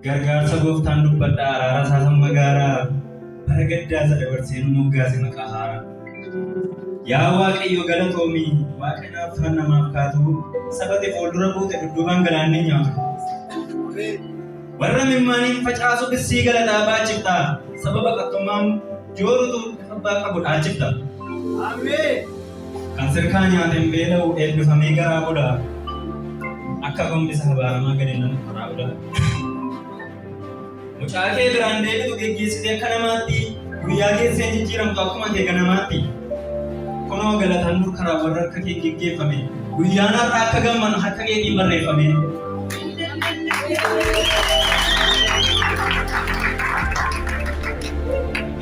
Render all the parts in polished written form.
gargaarsa gooftaan dubbadhaa araara isaasan magaaraa bara gaddaa isa dabarsee nu moggaase maqaa haaraa. Yaa Waaqayyo galatoomii Waaqa naaf namaaf kaatu sabate fuuldura buute dudduubaan galaannee nyaatu. Warra mimmaaniin facaasu bissii galataa baachiftaa sababa qattummaan joorutu abbaa qabu dhaachifta. Ameen. Kan sirkaa nyaateen beela'u eebbifamee garaa godha akka gombisa habaaramaa gadi nama karaa godha. Mucaa kee biraan deebitu geggeessitee akka namaatti guyyaa geessee jijjiiramtu akkuma kee ganamaatti. Kunoo galataan dur karaa warra harka kee geggeeffame guyyaan har'a akka gamman harka keetiin barreeffame.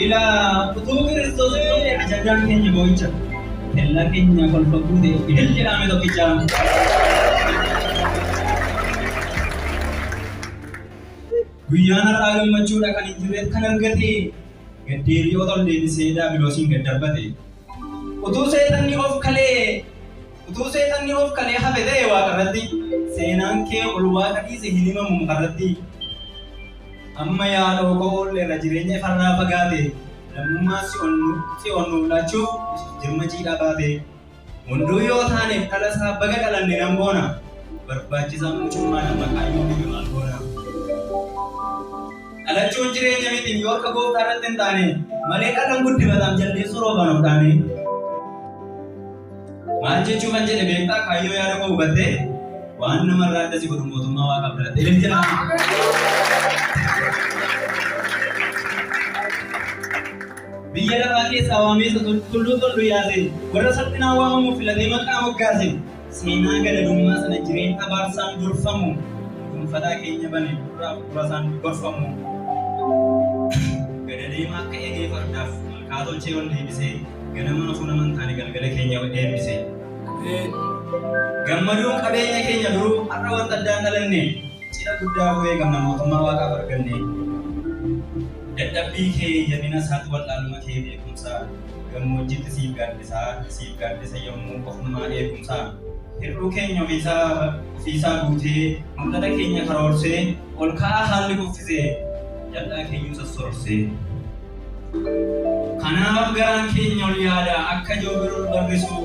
Ilaa utuu Kiristoos illee ajajaan keenya boo'icha ella keenya kolfa guute idil jedhame tokkicha. Guyyaan har'aa gammachuudha kan hin jirreef kan argate gaddeebi'oo tol deebisee daabiloosiin gad darbate. Utuu seexanni of kalee hafe ta'e waaqarratti seenaan kee ol waaqa dhiise hin himamu mukarratti. Amma yaadoo koo irra jireenya ifarraa fagaate lammummaa si onnuuf laachuuf jirma jiidhaa baate. Hunduu yoo taaneef dhala isaa baga dhalanne nan boona barbaachisaan mucummaa nama kaayyoo biyya maal boona. Dhalachuun jireenya mitiin yoo akka gooftaa irratti hin taane malee dhalan guddifataam jaldeessu rooban of dhaane. Maal jechuun kan jedhe beektaa kaayyoo yaada koo hubattee waan namarraa adda si godhu mootummaa waaqaaf dhalatte. Ilin jedhama. Biyya lafaa keessaa waameessa tulluu tollu yaase warra salphinaan waamamuuf filatee maqaa moggaase seenaa gadadummaa sana jireenya abaarsaan durfamu dhuunfataa keenya bane durasaan gorfamu. Gadadeemaa akka eegee fardaaf malkaa tolchee ol deebisee ganama nafuu naman taane galgala keenya eebbise. Gammaduun qabeenya keenya duruu har'a wanta addaan dhalanne cidha guddaa bu'ee gamna mootummaa waaqaaf arganne. Dadhabbii kee jabina isaatti wal'aanuma kee beekumsaa gammoojjitti siif gaaddisa yommuu ofummaa eegumsaa. Hir'uu keenya ofiisaa guutee mul'ata keenya karoorsee ol ka'aa haalli kuffisee jal'aa keenyu sassoorsee. Kanaaf garaan keenya ol yaada akka joobiruu barrisu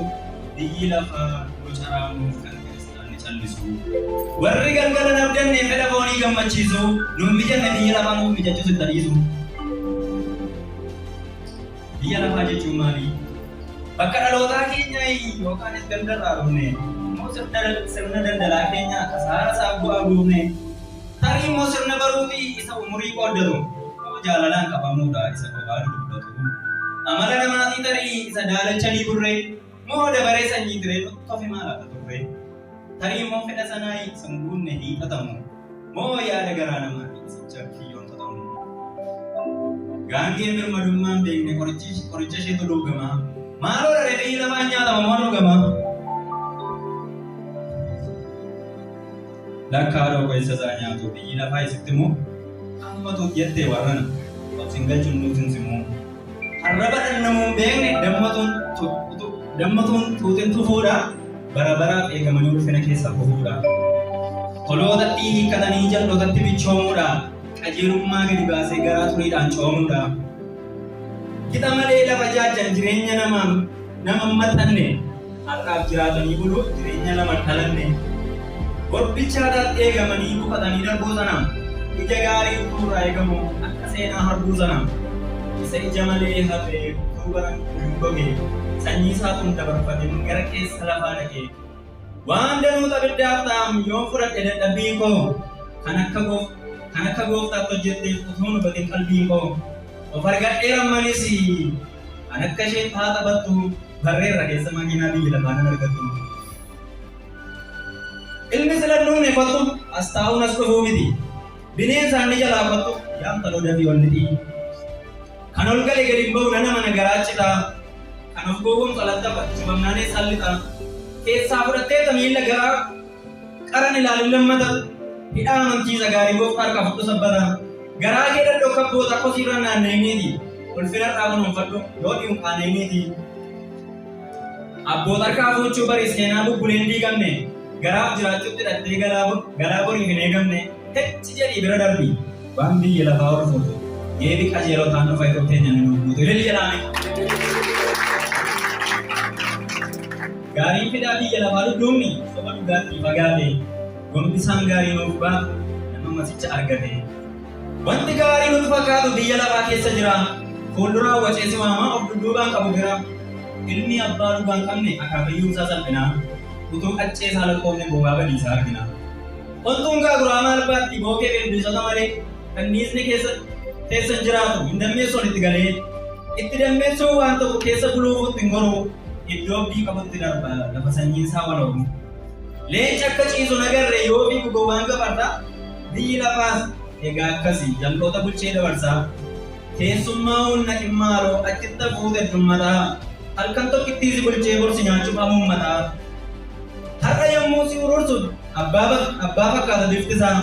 biyyi lafaa bocaraamuuf kan kiristaanni callisu. Warri galgala nabdanne fedha foonii gammachiisu nuun mijanne biyya lafaa nuuf mijachuus hin tadhiisu. Biyya lafaa jechuun maali? Bakka dhalootaa keenya yookaanis gandarraa dhufne immoo sirna daldalaa keenya kasaara isaa bu'aa buufne tarii immoo sirna baruu fi isa umurii qooddatu jaalalaan qabamuudha isa kophaa dubbatu. Amala namaatii tarii isa daalachanii burree moo dabaree sanyii tiree tofi maal akka turre. Tarii immoo fedha sanaa sanguunne hiixatamu moo yaada garaa namaatii isicha kiyyoon tatamu. Gaangeen birmadummaan beekne qoricha isheetu dhugamaa maaloo dharee biyyi lafaan nyaatama moo dhugamaa. Lakkaadhoo keessa isaa nyaatu biyyi lafaa isitti immoo ammatuuf jettee warrana obsin galchuun nuutin simuu. Arraba dhannamuun beekne dammatuun tuutin tufuudha bara baraaf eegamanii ulfina keessa kufuudha. Tolootatti hiikkatanii jallootatti bichoomuudha qajeelummaa gadi baasee garaa turiidhaan coomuudha. Qixa malee lafa jaajjan jireenya nama maxxanne har'aaf jiraatanii bulu jireenya lama dhalanne. Gobbichaadhaatti eegamanii buqatanii darbuu sana ija gaarii utuurraa eegamu akka seenaa harbuu sana. Isa ija malee hafee utuu baran hin goge sanyii isaatuun dabarfatin gara keessa lafaa dhaqee. Waan danuuta abiddaaf ta'am yoon fudhadhe dadhabbii koo kan akka gooftaatti hojjetteef utuu hubatin qalbii koo. Of argadhee rammanis kan akka isheen haa taphattu barreerra keessa makiinaa biyya lafaan argattu. Ilmi sila dhuunne kottu as taa'uun as dhufuu miti. Bineensaan ni jalaa kottu yaamta loodaa fi walliti. Kan ol galee gadi bahu nama nagaraachita. Kan of gowwoomsu alatti cimamnaanee sallita. Keessaa fudhatteeta miila garaa qaran ilaalin lammata. Hidhaa amantiisa gaarii gooftaa harkaa fudhu sabbata. Garaa kee dandoo kabboota akkosiirra naanna'iniiti. Ulfinarraa kunuunfadhu yoo dhi'uun qaana'iniiti. Abboota harkaa fuuchuu barii seenaa bubbuleen diigamne. Garaaf jiraachuutti dhattee galaa boriif hin eegamne. hechi jedhii bira darbii waan biyya lafaa horfuutu geebi qajeeloo ta'an dhufa itoo teenya ni nuuguutu ilil jedhaame. Gaariin fidaa biyya lafaa dhudhuumni soba dhugaatii fagaate gombi isaan gaarii nuuf baatu nama masicha argate. Wanti gaarii nuti fakkaatu biyya lafaa keessa jira. Fuulduraa waceessi waamaa of dudduubaan qabu bira. Ilmi abbaa dhugaan qabne akaakayyuu isaa salphinaa. Utuu qaccee isaa lakkoofne bobaa badiisaa argina. Wantuun gaaguraa maal baatti bookee bineensota malee kanniisni keessa jiraatu hin dammeessuun itti galee. Itti dammeessuun waan tokko keessa buluufutti hin goruu. Iddoo abdii qabutti darba lafa sanyiin isaa waloomu. Leenci akka ciisu nagarre yoo fiigu gowwaan gafarta. Biyyi lafaas egaa akkasii jal'oota bulchee dabarsaa. Keessummaa humna dhimmaaloo achitti fuute dummataa. Halkan tokkittii si bulchee borsi nyaachuuf hamuummataa. Har'a yommuu si urursuun abbaa fakkaata biftisaa.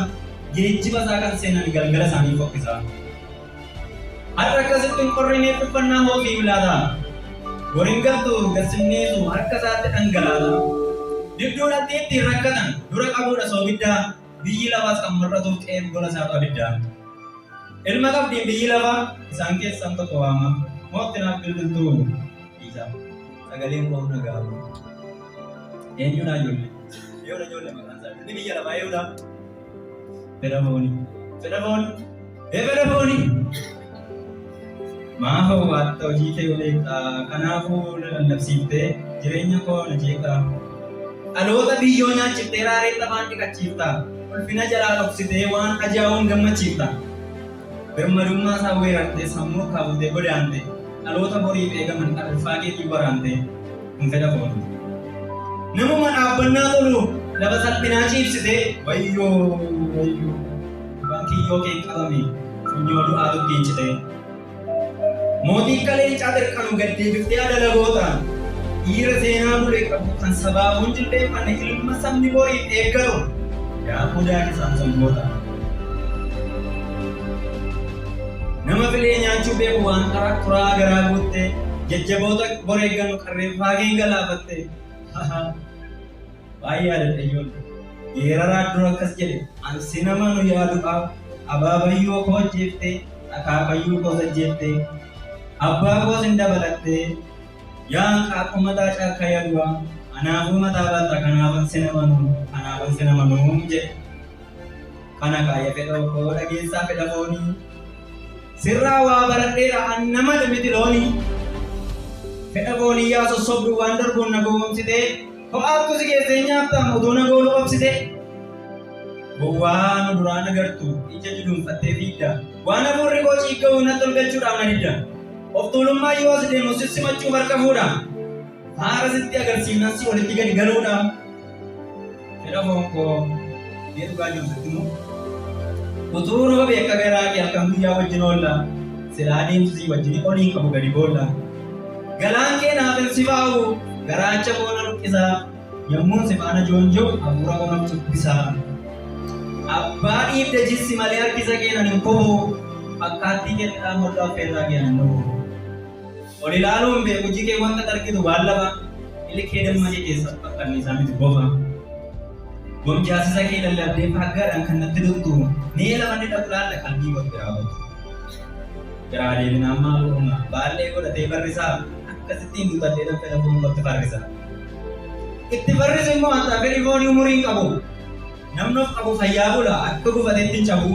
Geejjiba isaa kan seenan galgala isaanii fokkisaa. Har'a akkasitti hin qorrineef uffannaa hoofii bilaataa. Wariin galtuu garsimneesu harka isaatti dhangalaata. Dibduun adii ittiin rakkatan dura qabuudha soogiddaa. Biyyi lafaas kan mul'atuuf qe'een gola isaatu abiddaa. Ilma qabdiin biyyi lafaa isaan keessaan tokko waama. Mootti naaf bilbiltuu dhiisa. Sagaleen koo humna gaafa. Eenyuudhaa ijoollee? Yoodha ijoollee maqaan isaa. Inni biyya lafaa yoodha. Fedhamooni. Fedhamooni. Fedhamooni. Maafa waatta hojii kee beektaa. Kanaafuu lallabsiiftee jireenya koo na jeeqaa. Dhaloota biyyoo nyaachiftee raaree lafaan dhiqachiifta. Ulfina jalaa dhoksitee waan ajaa'uun gammachiifta. Birmadummaa isaa weerartee sammuu kaawwatee godaante. Dhaloota boriif eegaman dhuunfaa keetii waraante. Kun fedha foonu. Namuma dhaabbannaa tolu lafa salphinaa ciibsitee wayyoo. Waan kiyyoo kee qabame funyoo du'aatu giinchitee. Mootii qaleencaa dirqanu gaddeebiftee adalagoota. Dhiira seenaa bulee qabu kan sabaabuun jilbeeffanne ilma sabni boriif eeggatu. Yaa gudaan isaan sangoota. Nama filee nyaachuu beeku waan turaa garaa guuttee jajjaboota boreeggannu qarreeffaa kee galaafatte. Baay'ee yaadadha ijoollee. Yeeraraa dura akkas jedhe ansi nama nu yaaduudhaaf abaabayyoo koo jeeftee akaakayyuu koo sajjeeftee abbaa koos hin dabalattee yaan qaaquu mataa caakka yaadua anaafuu mataa baata kanaafan si namanuu jedhe. Kana kaaya fedha koo dhageessaa fedha foonii. Sirraa waa baradheera an nama miti loonii. Fedha foonii yaa sossobdu waan darbuun na gowwomsitee. Ho'aattu si keessee nyaattaan utuu na goolu obsitee. Gowwaa nu duraan agartu ija jidhuunfattee fiidda. Waan hafuurri koo ciigga'u na tolgalchuudhaaf na didda. Of tuulummaa yoo as deemu sissimachuuf harka fuudha. Haara sitti agarsiifnan si walitti gadi galuudha. Fedha foon koo mee dhugaa jiru sitti moo? Utuu roba beeka garaa kee halkan guyyaa wajjin oolla. Silaa deemtu si wajjin olii qabu gadi boolla. Galaan kee naaf hin sifaa'u garaacha boona luqqisaa. Yommuun si faana joonjoo hafuura boona cubbisaa. Abbaa dhiibda jissi malee harkisa keenan hin kobo. Fakkaattii keedhaa mordaa feerraa keenan dhufu. Ol ilaaluun beeku jikee wanta argitu waan lafa. Illi kee dammadii keessatti fakkanni isaa miti bofa. Gomjaasisa kee lallabdee faaggaadhaan kan natti dhugtu. Mee lafanni dhaqulaalla qalbii walitti raawwatu. Biraa deebinaan maal uuma baallee godhatee barrisaa akkasittiin duutadhee dafee lafuun walitti farrisa. Itti farrisu immoo hantaa fedhi foonii umuriin qabu. Namni of qabu fayyaa bula akka gufateetti hin cabu.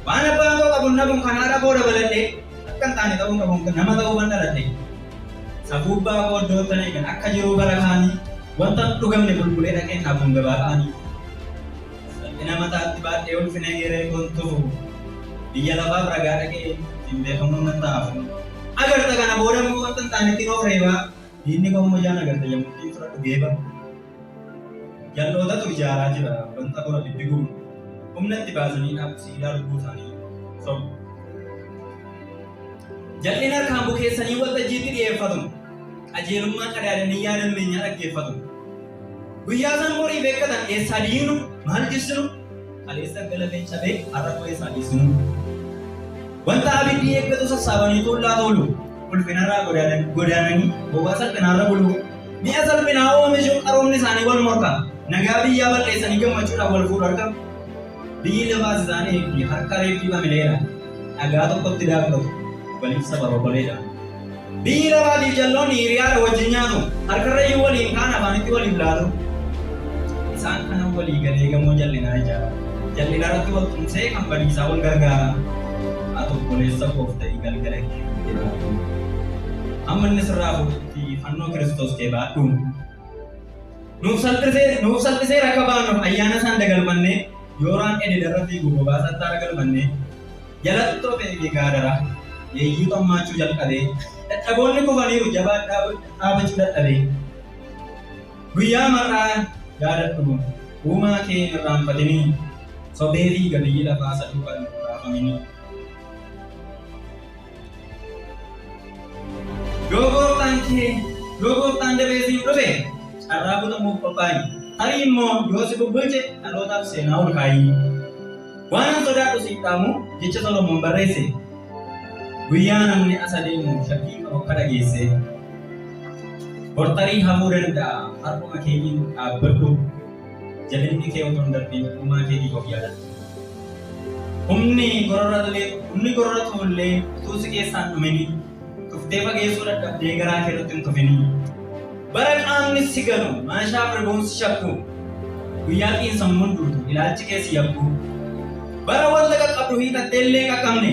Waan abbaan koo qabu nabuun kanaadha booda baladhee akka hin taane ta'uun qabuun nama ta'uu ban dhaladhe. Safuu abbaa koo iddoo tanii kan akka jiruu bara kaanii wanta dhugamne bulbulee dhaqee naafuun gabaa kaanii. Salphina mataatti baadhee ulfina geeree kontufu biyya lafaaf ragaa dhaqee hin beekamu nan ta'afu. Agarta kana booda immoo wanta hin taanetti of reebaa diinni koo immoo jaan agarta yemmuu fudhadhu geeba. Jallootatu ijaaraa jira wanta gora bibbiguun humna itti baasanii dhaabuu siidaa lubbuu isaanii sobu. Jal'in harkaan bukeessanii waltajjiitti dhiyeeffatu. Qajeelummaa qadaadanii yaadan meenyaa dhaggeeffatu. Guyyaa isaan horii beekkatan eessaa diinu maal jissinu kaleessa galafeen cabee har'a koo eessaa dhiisinu. Wanta abiddi eeggatu sassaabanii tuullaa toolu ulfinarraa godaananii bobaa salphinaarra bulu. Mi'a salphinaa oomishuun qaroomni isaanii wal morka. Nagaa biyyaa balleessanii gammachuudhaan wal fuudhu argamu. biyyi lafaas isaanii fi harka reeffi bamileera dhagaa tokkotti daabbatu waliif saba boboleedha. Biyyi lafaatiif jalloonni hiriyaadha wajjin nyaatu harkarra iyyuu waliin kaan afaanitti waliif laatu. Isaan kana walii galee gamoo jallinaa ijaara. Jallina irratti wal tumsee kan badiisaa wal gargaara. Ati obboleessa koof ta'ii galgala kee jedhamu. Amma inni sirraa fuudhutti fannoo Kiristoos kee baadhu. Nuuf salphisee rakka baanu ayyaana isaan dagalmannee yooraan ededa irratti gugubaa sattaa galmannee jalatti toofee gaadara yeeyyuu xammaachuu jalqabee dadhaboonni kufaniiru jabaa dhaabachuu dadhabee guyyaa mar'aa yaadadhu uumaa kee irraanfatinii sobee fi gabiyyi lafaa saduu kan raafaminii. Yoo gooftaan dabeesiif dhufe carraa butamuuf qophaa'i. Tarii immoo yoo si bubbulche dhalootaaf seenaa ol kaa'i. Waan an sodaadhu siif dhaamu jecha Solomoon barreesse. Guyyaa namni as adeemu shakkii qabu akka dhageesse. Bortarii hafuu danda'a harkuma keetiin dhaabbadhu. Jabinni kee otoo hin darbiin uumaa keetiif of yaadadhu. Humni gorora tuullee utuu si keessaan dhumanii tuftee fageessuu dadhabdee garaa kee irratti hin tufinii. Bara qaamni si galu maashaaf riboomsi shakku guyyaa xiinsammuun duutu ilaalchi keessi yakku. Bara wanta qaqqabdu hiikattee illee qaqqabne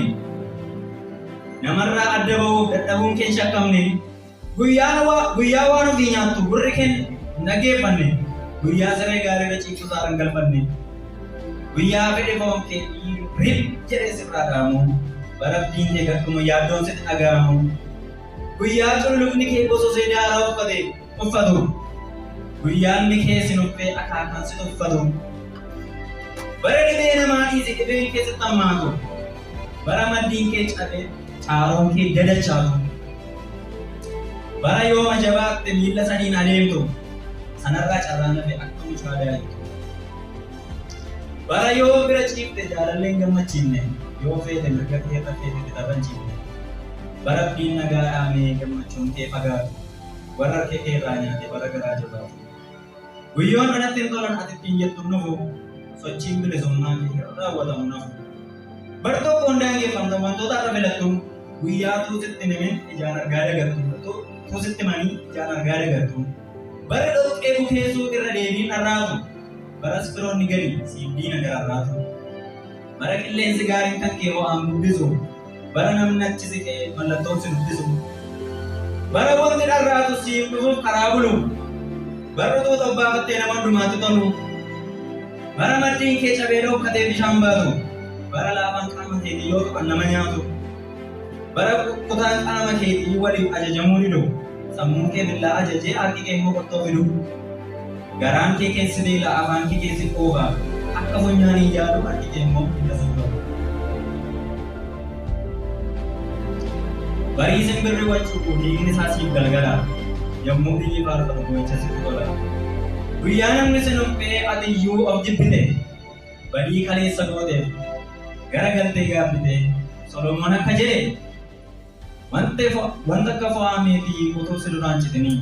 namarraa adda ba'uuf dadhabuun kee shakkamne. Guyyaa waan ofii nyaattu gurri kee hin dhageeffanne. Guyyaa siree gaarii irra ciibsu saaraan galfanne. Guyyaa fedhe foon kee rib jedhee sirraa dhaamu. Bara abdiin kee gadduma yaaddoon sitti dhaga'amu. Guyyaa cululufni kee bososee daaraa uffatu. Guyyaan kee sinuffee akaakaan si tuffatu. Bara dhibee namaa dhiise dhibeen kee sitti hammaatu. Bara maddiin kee cabee caaroon kee dadachaatu. Bara yooma jabaatte miilla sadiin adeemtu. Sanarraa carraan hafe akka mucaa daa'imtu. Bara yoo bira ciifte jaalalleen gammachiifne. Yoo feete mirga kee irra feete taphachiifne. Bara abdiin nagaa dhaamee gammachuun kee fagaatu. Warra kee irraa nyaate bara garaa jabaatu. Guyyoon kanatti hin tolan ati ittiin jettu nufu sochiin bilisummaa kee raawwatamu nafu. Bara tokkoon daangeffamta wantoota irra filattu guyyaa tuusitti nimin ijaan argaa dagattu. Tuusitti manii ijaan argaa dagattu. Bara dhoqqee bukeessuu irra deebiin dharraatu. Baras firoonni gadi siif diina gararraatu. Bara qilleensi gaariin kan kee ho'aan guddisu. Bara namni achi siqee mallattoon si dubbisu. Bara wanti dharraatu siif dhufuuf karaa bulu. Bara tuuta obbaafattee nama hundumaatti tolu. Bara maddiin kee cabee dhokkatee bishaan baatu. Bara laafaan qaama keetii yoo tuqan nama nyaatu. Bara kutaan qaama keetii waliif ajajamuu didu. Sammuun kee billaa ajajee harki kee immoo qottoo fidu. Garaan kee keessi beela afaan kee keessi qooba. Akka funyaanii yaadu harki kee immoo hidda suuba. Barii simbirri wachuufu dhiigni isaa siif galgala. Yommuu biyyi faarfatu gocha sitti tola. Guyyaa namni si nuffee ati iyyuu of jibbite. Badii kaleessa gooteef gara galtee gaaffite. Solomoon akka jedhe wanta akka fo'amee fi utuu si duraan citanii.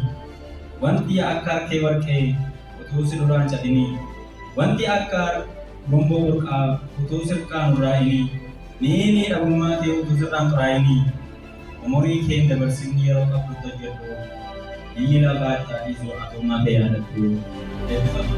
Wanti akka harkee warqee utuu si duraan cadhinii. Wanti akka gomboo burqaa utuu sirkaan uraayinii. Ni dhabummaa kee utuu sirraan xuraayinii. Umurii kee dabarsinni yeroo qabdu hojjedhu. Biyyi lafaa itti adiisuu atummaa kee yaadadhu. Eebbifama.